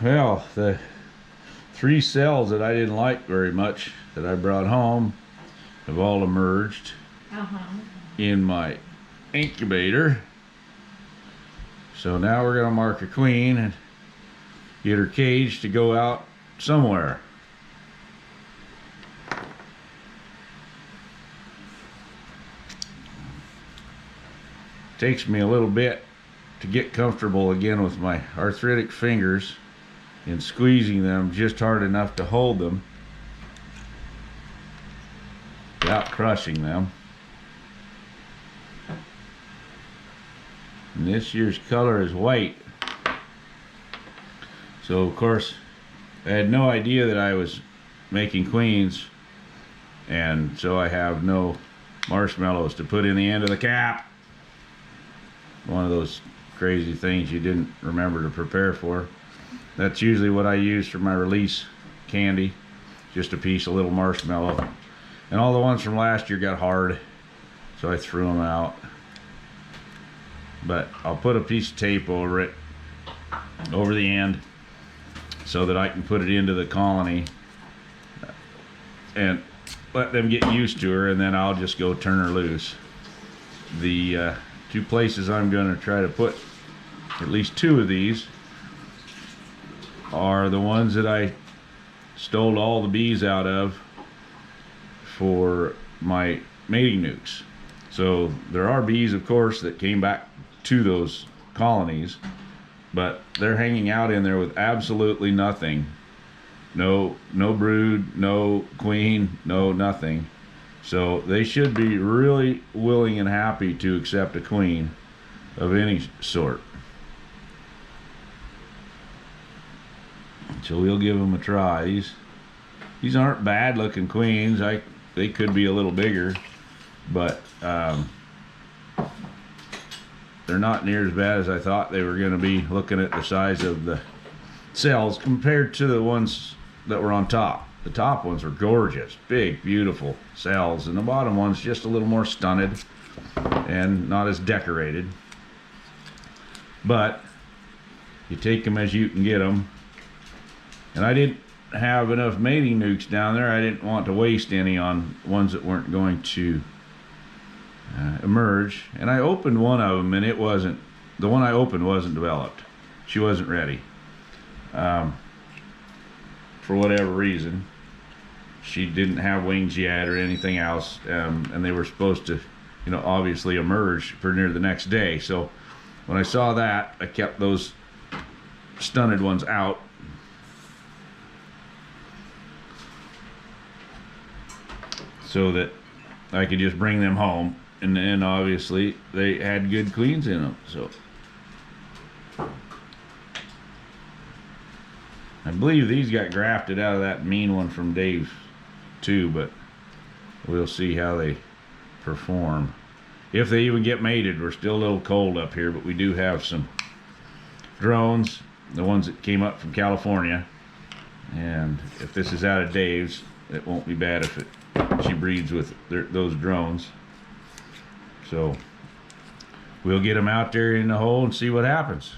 Well, the 3 cells that I didn't like very much that I brought home have all emerged in my incubator. So now we're going to mark a queen and get her cage to go out somewhere. Takes me a little bit to get comfortable again with my arthritic fingers and squeezing them just hard enough to hold them without crushing them. And this year's color is white. So of course I had no idea that I was making queens, and so I have no marshmallows to put in the end of the cap. One of those crazy things you didn't remember to prepare for. That's usually what I use for my release candy, just a piece of little marshmallow. And all the ones from last year got hard, so I threw them out. But I'll put a piece of tape over it, over the end, so that I can put it into the colony and let them get used to her, and then I'll just go turn her loose. The 2 places I'm going to try to put at least 2 of these are the ones that I stole all the bees out of for my mating nukes. So there are bees, of course, that came back to those colonies, but they're hanging out in there with absolutely nothing. No brood, no queen, no nothing. So they should be really willing and happy to accept a queen of any sort. So we'll give them a try. These aren't bad looking queens. They could be a little bigger, but they're not near as bad as I thought they were going to be, looking at the size of the cells compared to the ones that were on top. The top ones are gorgeous, big, beautiful cells, and the bottom one's just a little more stunted and not as decorated. But you take them as you can get them. And I didn't have enough mating nukes down there. I didn't want to waste any on ones that weren't going to emerge. And I opened one of them, and the one I opened wasn't developed. She wasn't ready. For whatever reason. She didn't have wings yet or anything else, and they were supposed to, obviously emerge for near the next day. So when I saw that, I kept those stunted ones out. So that I could just bring them home, and then obviously they had good queens in them. So I believe these got grafted out of that mean one from Dave too, but we'll see how they perform. If they even get mated. We're still a little cold up here, but we do have some drones, the ones that came up from California. And if this is out of Dave's, it won't be bad if she breeds with those drones. So we'll get them out there in the hole and see what happens.